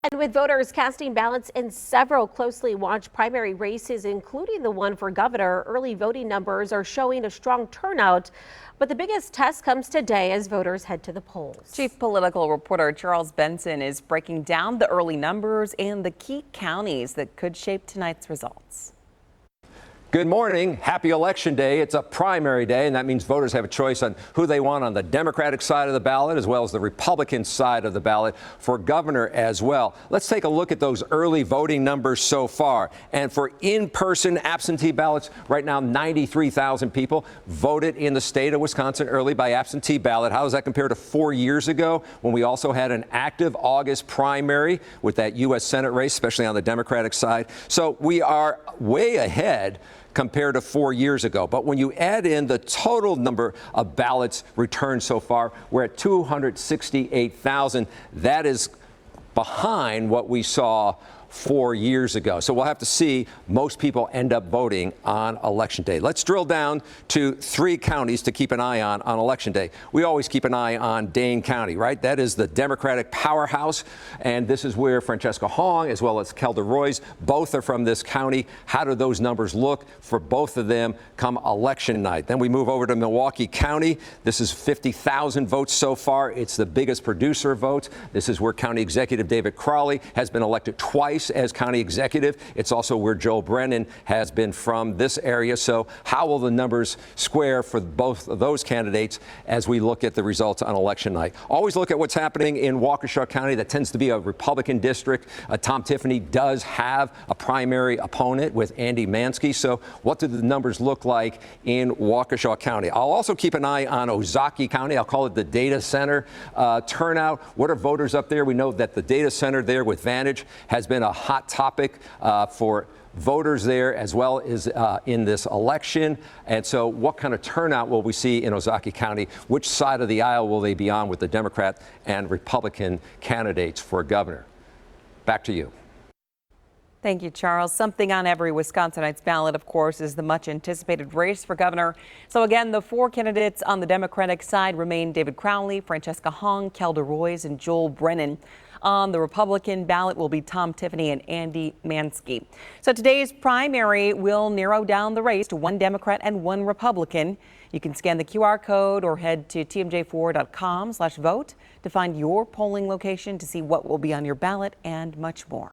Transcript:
And with voters casting ballots in several closely watched primary races, including the one for governor, early voting numbers are showing a strong turnout. But the biggest test comes today as voters head to the polls. Chief political reporter Charles Benson is breaking down the early numbers and the key counties that could shape tonight's results. Good morning. Happy Election Day. It's a primary day, and that means voters have a choice on who they want on the Democratic side of the ballot as well as the Republican side of the ballot for governor as well. Let's take a look at those early voting numbers so far. And for in-person absentee ballots, right now 93,000 people voted in the state of Wisconsin early by absentee ballot. How does that compare to 4 years ago when we also had an active August primary with that U.S. Senate race, especially on the Democratic side? So we are way ahead compared to 4 years ago. But when you add in the total number of ballots returned so far, we're at 268,000. That is behind what we saw 4 years ago. So we'll have to see. Most people end up voting on Election Day. Let's drill down to 3 counties to keep an eye on Election Day. We always keep an eye on Dane County, right? That is the Democratic powerhouse, and this is where Francesca Hong as well as Kelda Roys, both are from this county. How do those numbers look for both of them come election night? Then we move over to Milwaukee County. This is 50,000 votes so far. It's the biggest producer of votes. This is where County Executive David Crowley has been elected twice as county executive. It's also where Joel Brennan has been from this area. So how will the numbers square for both of those candidates as we look at the results on election night? Always look at what's happening in Waukesha County. That tends to be a Republican district. Tom Tiffany does have a primary opponent with Andy Mansky. So what do the numbers look like in Waukesha County? I'll also keep an eye on Ozaukee County. I'll call it the data center turnout. What are voters up there? We know that the data center there with Vantage has been a hot topic for voters there as well as in this election. And so what kind of turnout will we see in Ozaukee County? Which side of the aisle will they be on with the Democrat and Republican candidates for governor? Back to you. Thank you, Charles. Something on every Wisconsinite's ballot, of course, is the much anticipated race for governor. So again, the 4 candidates on the Democratic side remain David Crowley, Francesca Hong, Kelda Roys, and Joel Brennan. On the Republican ballot will be Tom Tiffany and Andy Mansky. So today's primary will narrow down the race to 1 Democrat and 1 Republican. You can scan the QR code or head to tmj4.com/vote to find your polling location to see what will be on your ballot and much more.